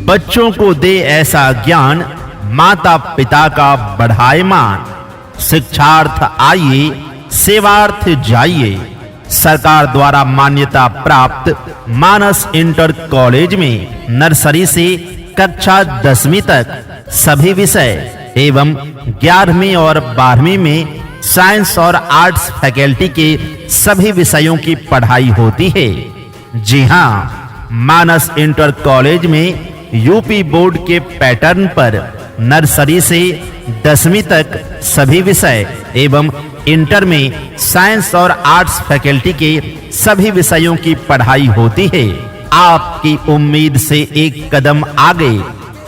बच्चों को दे ऐसा ज्ञान, माता पिता का बढ़ाए मान। शिक्षार्थ आइए, सेवार्थ जाइए। सरकार द्वारा मान्यता प्राप्त मानस इंटर कॉलेज में नर्सरी से कक्षा 10वीं तक सभी विषय एवं 11वीं और 12वीं में साइंस और आर्ट्स फैकल्टी के सभी विषयों की पढ़ाई होती है। जी हां, मानस इंटर कॉलेज में यूपी बोर्ड के पैटर्न पर नर्सरी से 10वीं तक सभी विषय एवं इंटर में साइंस और आर्ट्स फैकल्टी के सभी विषयों की पढ़ाई होती है। आपकी उम्मीद से एक कदम आगे,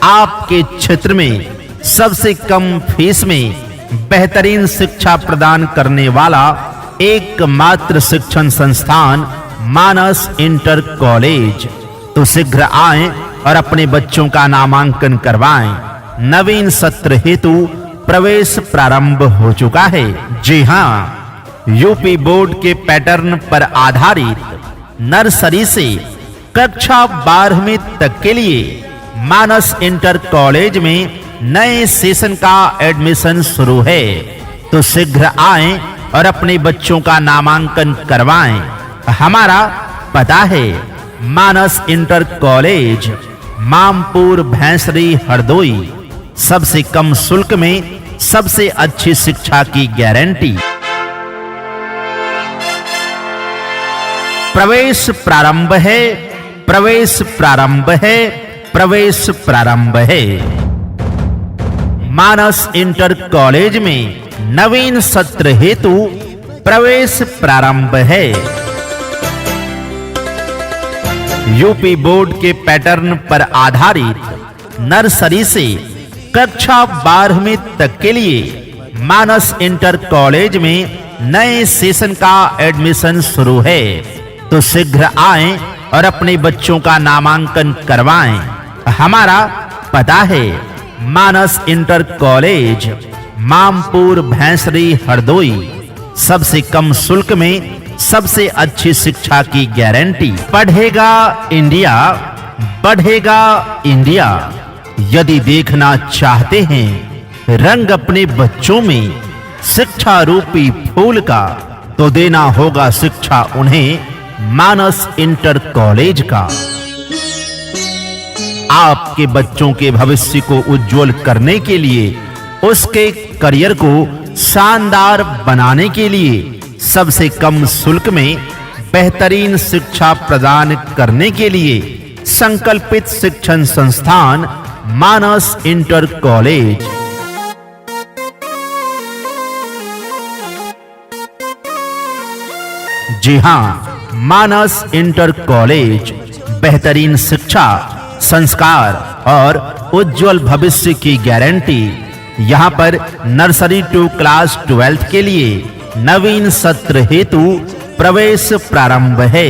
आपके क्षेत्र में सबसे कम फीस में बेहतरीन शिक्षा प्रदान करने वाला एकमात्र शिक्षण संस्थान मानस इंटर कॉलेज। तो शीघ्र आएं और अपने बच्चों का नामांकन करवाएं। नवीन सत्र हेतु प्रवेश प्रारंभ हो चुका है। जी हां, यूपी बोर्ड के पैटर्न पर आधारित नर्सरी से कक्षा 12वीं तक के लिए मानस इंटर कॉलेज में नए सेशन का एडमिशन शुरू है। तो शीघ्र आएं और अपने बच्चों का नामांकन करवाएं। हमारा पता है मानस इंटर कॉलेज, मामपुर, भैंसरी, हरदोई। सबसे कम शुल्क में सबसे अच्छी शिक्षा की गारंटी। प्रवेश प्रारंभ है, प्रवेश प्रारंभ है, प्रवेश प्रारंभ है। मानस इंटर कॉलेज में नवीन सत्र हेतु प्रवेश प्रारंभ है। यूपी बोर्ड के पैटर्न पर आधारित नर्सरी से कक्षा 12वीं तक के लिए मानस इंटर कॉलेज में नए सेशन का एडमिशन शुरू है। तो शीघ्र आएं और अपने बच्चों का नामांकन करवाएं। हमारा पता है मानस इंटर कॉलेज, मामपुर, भैंसरी, हरदोई। सबसे कम शुल्क में सबसे अच्छी शिक्षा की गारंटी। पढ़ेगा इंडिया, बढ़ेगा इंडिया। यदि देखना चाहते हैं रंग अपने बच्चों में शिक्षा रूपी फूल का, तो देना होगा शिक्षा उन्हें मानस इंटर कॉलेज का। आपके बच्चों के भविष्य को उज्जवल करने के लिए, उसके करियर को शानदार बनाने के लिए सबसे कम शुल्क में बेहतरीन शिक्षा प्रदान करने के लिए संकल्पित शिक्षण संस्थान मानस इंटर कॉलेज। जी हां, मानस इंटर कॉलेज बेहतरीन शिक्षा, संस्कार और उज्जवल भविष्य की गारंटी। यहां पर नर्सरी टू क्लास 12 के लिए नवीन सत्र हेतु प्रवेश प्रारंभ है,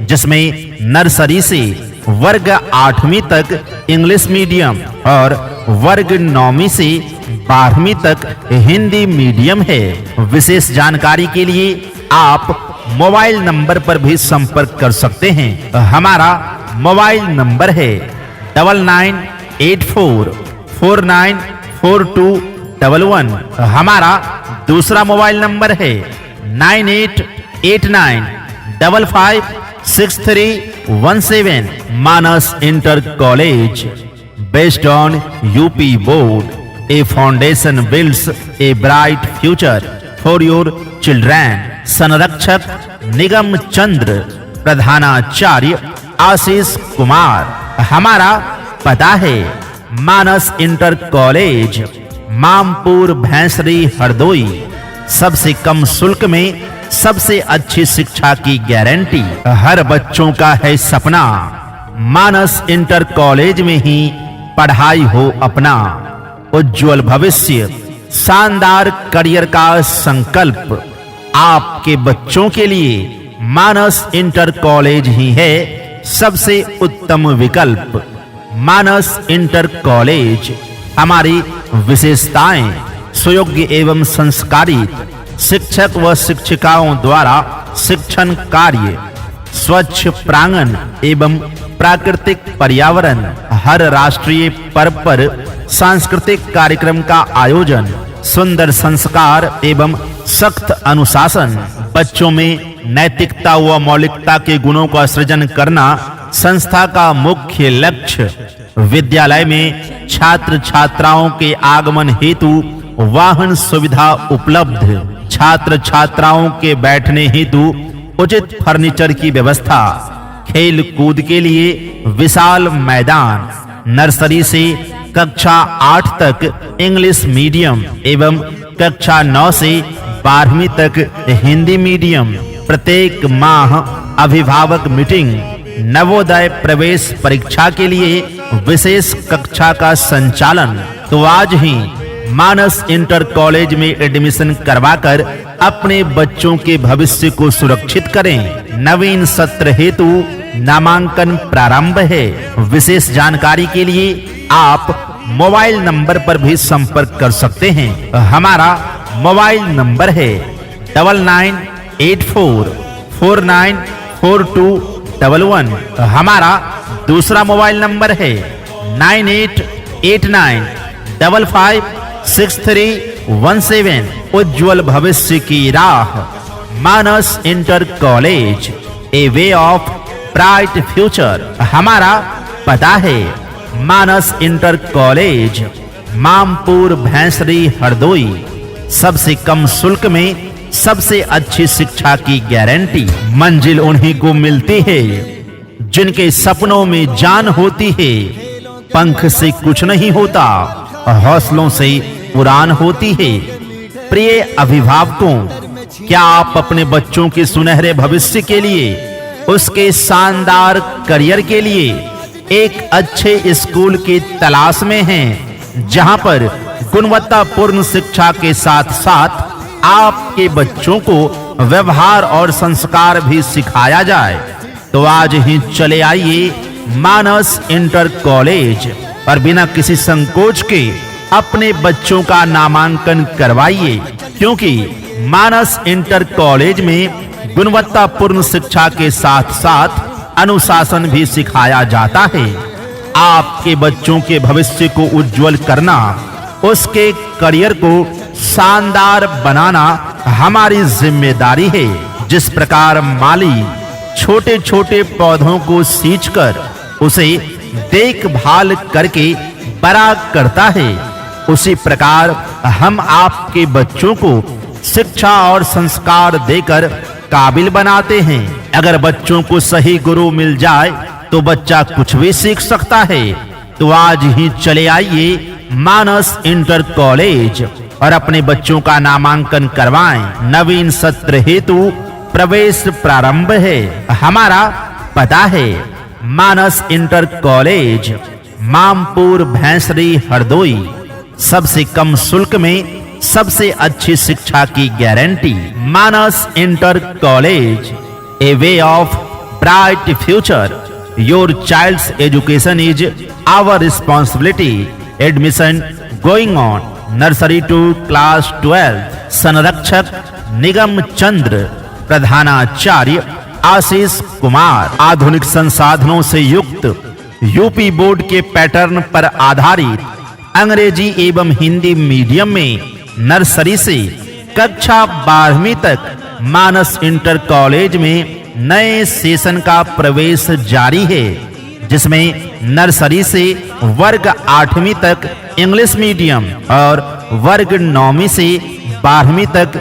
जिसमें नर्सरी से वर्ग 8वीं तक इंग्लिश मीडियम और वर्ग 9वीं से 12वीं तक हिंदी मीडियम है। विशेष जानकारी के लिए आप मोबाइल नंबर पर भी संपर्क कर सकते हैं। हमारा मोबाइल नंबर है 9984494211। हमारा दूसरा मोबाइल नंबर है 9889556317। Manas inter college, based on UP board, a foundation builds a bright future for your children. संरक्षक निगम चंद्र, प्रधानाचार्य आशीष कुमार। हमारा पता है मानस इंटर कॉलेज, मामपुर, भैंसरी, हरदोई। सबसे कम शुल्क में सबसे अच्छी शिक्षा की गारंटी। हर बच्चों का है सपना मानस इंटर कॉलेज में ही पढ़ाई हो अपना। उज्जवल भविष्य, शानदार करियर का संकल्प आपके बच्चों के लिए मानस इंटर कॉलेज ही है सबसे उत्तम विकल्प। मानस इंटर कॉलेज। हमारी विशेषताएं: सुयोग्य एवं संस्कारित शिक्षक व शिक्षिकाओं द्वारा शिक्षण कार्य, स्वच्छ प्रांगण एवं प्राकृतिक पर्यावरण, हर राष्ट्रीय पर्व पर सांस्कृतिक कार्यक्रम का आयोजन, सुंदर संस्कार एवं सख्त अनुशासन, बच्चों में नैतिकता व मौलिकता के गुणों का सृजन करना संस्था का मुख्य लक्ष्य। विद्यालय में छात्र छात्राओं के आगमन हेतु वाहन सुविधा उपलब्ध, छात्र छात्राओं के बैठने हेतु उचित फर्नीचर की व्यवस्था, खेल कूद के लिए विशाल मैदान, नर्सरी से कक्षा 8 तक इंग्लिश मीडियम एवं कक्षा 9 से 12वीं तक हिंदी मीडियम, प्रत्येक माह अभिभावक मीटिंग, नवोदय प्रवेश परीक्षा के लिए विशेष कक्षा का संचालन। तो आज ही मानस इंटर कॉलेज में एडमिशन करवाकर अपने बच्चों के भविष्य को सुरक्षित करें। नवीन सत्र हेतु नामांकन प्रारंभ है। विशेष जानकारी के लिए आप मोबाइल नंबर पर भी संपर्क कर सकते हैं। हमारा मोबाइल नंबर है 9984494211। हमारा दूसरा मोबाइल नंबर है 9889556317। उज्जवल भविष्य की राह, Manas inter college, a way of bright future. हमारा पता है मानस इंटर कॉलेज, मामपुर भैंसरी हरदोई। सबसे कम शुल्क में सबसे अच्छी शिक्षा की गारंटी। मंजिल उन्हीं को मिलती है जिनके सपनों में जान होती है। पंख से कुछ नहीं होता, हौसलों से उड़ान होती है। प्रिय अभिभावकों, क्या आप अपने बच्चों के सुनहरे भविष्य के लिए, उसके शानदार करियर के लिए एक अच्छे स्कूल की तलाश में हैं, जहां पर गुणवत्तापूर्ण शिक्षा के साथ साथ आपके बच्चों को व्यवहार और संस्कार भी सिखाया जाए? तो आज ही चले आइए मानस इंटर कॉलेज और बिना किसी संकोच के अपने बच्चों का नामांकन करवाइए, क्योंकि मानस इंटर कॉलेज में गुणवत्तापूर्ण शिक्षा के साथ साथ अनुशासन भी सिखाया जाता है। आपके बच्चों के भविष्य को उज्जवल करना, उसके करियर को शानदार बनाना हमारी जिम्मेदारी है। जिस प्रकार माली छोटे-छोटे पौधों को सींचकर उसे देखभाल करके बड़ा करता है, उसी प्रकार हम आपके बच्चों को शिक्षा और संस्कार देकर काबिल बनाते हैं। अगर बच्चों को सही गुरु मिल जाए तो बच्चा कुछ भी सीख सकता है। तो आज ही चले आइए मानस इंटर कॉलेज और अपने बच्चों का नामांकन करवाएं। नवीन सत्र हेतु प्रवेश प्रारंभ है। हमारा पता है मानस इंटर कॉलेज, मामपुर भैंसरी हरदोई। सबसे कम शुल्क में सबसे अच्छी शिक्षा की guarantee. Manas inter college, a way of bright future. Your child's education is our responsibility. Admission going on nursery to class 12। संरक्षक निगम चंद्र, प्रधानाचार्य आशीष कुमार। आधुनिक संसाधनों से युक्त यूपी बोर्ड के पैटर्न पर आधारित अंग्रेजी एवं हिंदी मीडियम में नर्सरी से कक्षा 12वीं तक मानस इंटर कॉलेज में नए सेशन का प्रवेश जारी है, जिसमें नर्सरी से वर्ग 8वीं तक इंग्लिश मीडियम और वर्ग 9वीं से 12वीं तक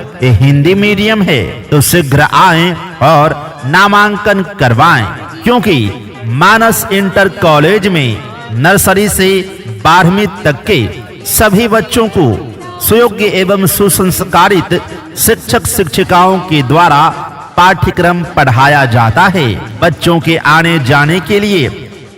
हिंदी मीडियम है। तो शीघ्र आएं और नामांकन करवाएं, क्योंकि मानस इंटर कॉलेज में नर्सरी से 12वीं तक के सभी बच्चों को सुयोग्य एवं सुसंस्कारित शिक्षक शिक्षिकाओं के द्वारा पाठ्यक्रम पढ़ाया जाता है। बच्चों के आने जाने के लिए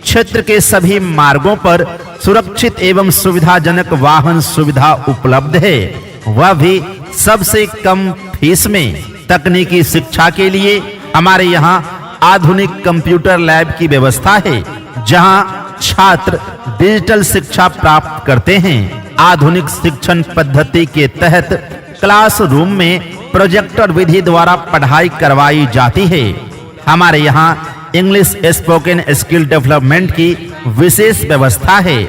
क्षेत्र के सभी मार्गों पर सुरक्षित एवं सुविधाजनक वाहन सुविधा उपलब्ध है, वह भी सबसे कम फीस में। तकनीकी शिक्षा के लिए हमारे यहाँ आधुनिक कंप्यूटर लैब की व्यवस्था है, जहां छात्र डिजिटल शिक्षा प्राप्त करते हैं। आधुनिक शिक्षण पद्धति के तहत क्लासरूम में प्रोजेक्टर विधि द्वारा पढ़ाई करवाई जाती है। हमारे यहाँ इंग्लिश स्पोकन स्किल डेवलपमेंट की विशेष व्यवस्था है,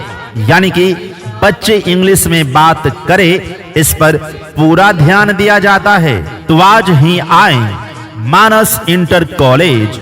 यानी कि बच्चे इंग्लिश में बात करें, इस पर पूरा ध्यान दिया जाता है। तो आज ही आए मानस इंटर कॉलेज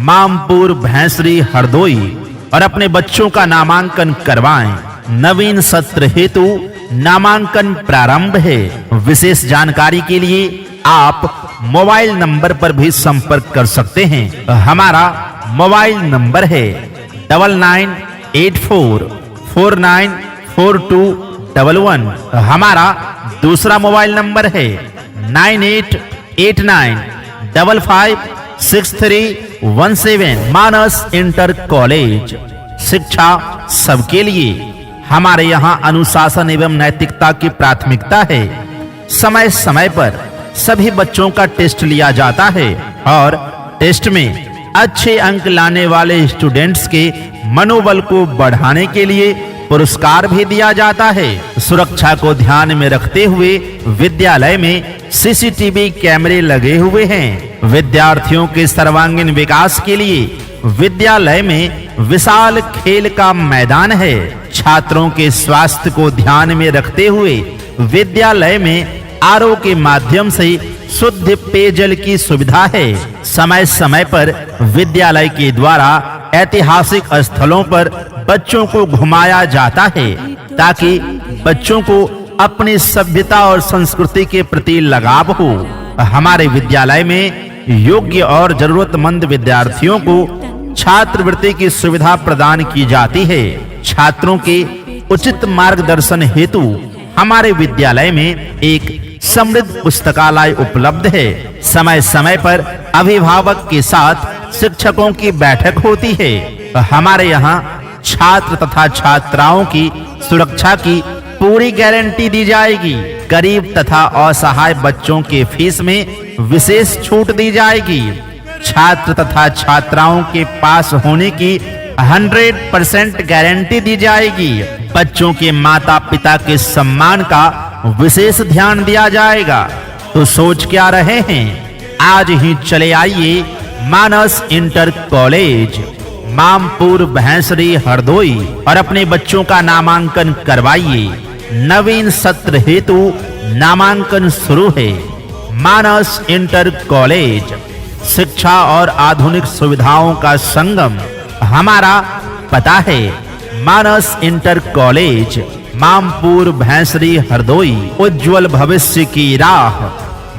मामपुर भैंसरी हरदोई और अपने बच्चों का नामांकन करवाएं। नवीन सत्र हेतु नामांकन प्रारंभ है। विशेष जानकारी के लिए आप मोबाइल नंबर पर भी संपर्क कर सकते हैं। हमारा मोबाइल नंबर है 9984494211। हमारा दूसरा मोबाइल नंबर है 9889556317। मानस इंटर कॉलेज, शिक्षा सबके लिए। हमारे यहाँ अनुशासन एवं नैतिकता की प्राथमिकता है। समय समय पर सभी बच्चों का टेस्ट लिया जाता है और टेस्ट में अच्छे अंक लाने वाले स्टूडेंट्स के मनोबल को बढ़ाने के लिए पुरस्कार भी दिया जाता है। सुरक्षा को ध्यान में रखते हुए विद्यालय में सीसीटीवी कैमरे लगे हुए हैं। विद्यार्थियों के सर्वांगीण विकास के लिए विद्यालय में विशाल खेल का मैदान है। छात्रों के स्वास्थ्य को ध्यान में रखते हुए विद्यालय में आरओ के माध्यम से शुद्ध पेयजल की सुविधा है। समय समय पर विद्यालय के द्वारा ऐतिहासिक स्थलों पर बच्चों को घुमाया जाता है ताकि बच्चों को अपनी सभ्यता और संस्कृति के प्रति लगाव हो। हमारे विद्यालय में योग्य और जरूरतमंद विद्यार्थियों को छात्रवृत्ति की सुविधा प्रदान की जाती है। छात्रों के उचित मार्गदर्शन हेतु हमारे विद्यालय में एक समृद्ध पुस्तकालय उपलब्ध है। समय समय पर अभिभावक के साथ शिक्षकों की बैठक होती है। हमारे यहाँ छात्र तथा छात्राओं की सुरक्षा की पूरी गारंटी दी जाएगी। गरीब तथा असहाय बच्चों के फीस में विशेष छूट दी जाएगी। छात्र तथा छात्राओं के पास होने की 100% गारंटी दी जाएगी। बच्चों के माता पिता के सम्मान का विशेष ध्यान दिया जाएगा। तो सोच क्या रहे हैं, आज ही चले आइए मानस इंटर कॉलेज मामपुर भैंसरी हरदोई और अपने बच्चों का नामांकन करवाइए। नवीन सत्र हेतु नामांकन शुरू है। मानस इंटर कॉलेज, शिक्षा और आधुनिक सुविधाओं का संगम। हमारा पता है मानस इंटर कॉलेज मामपुर भैंसरी हरदोई, उज्जवल भविष्य की राह।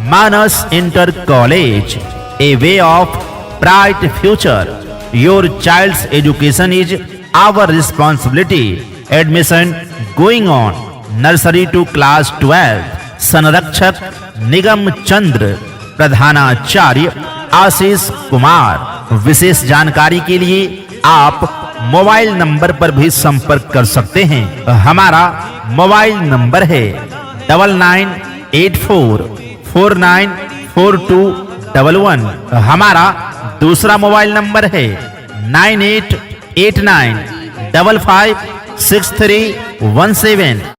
Manas inter college, a way of bright future. Your child's education is our responsibility. Admission going on nursery to class 12। संरक्षक निगम चंद्र, प्रधानाचार्य आशीष कुमार। विशेष जानकारी के लिए आप मोबाइल नंबर पर भी संपर्क कर सकते हैं। हमारा मोबाइल नंबर है 9984494211। हमारा दूसरा मोबाइल नंबर है 9889556317।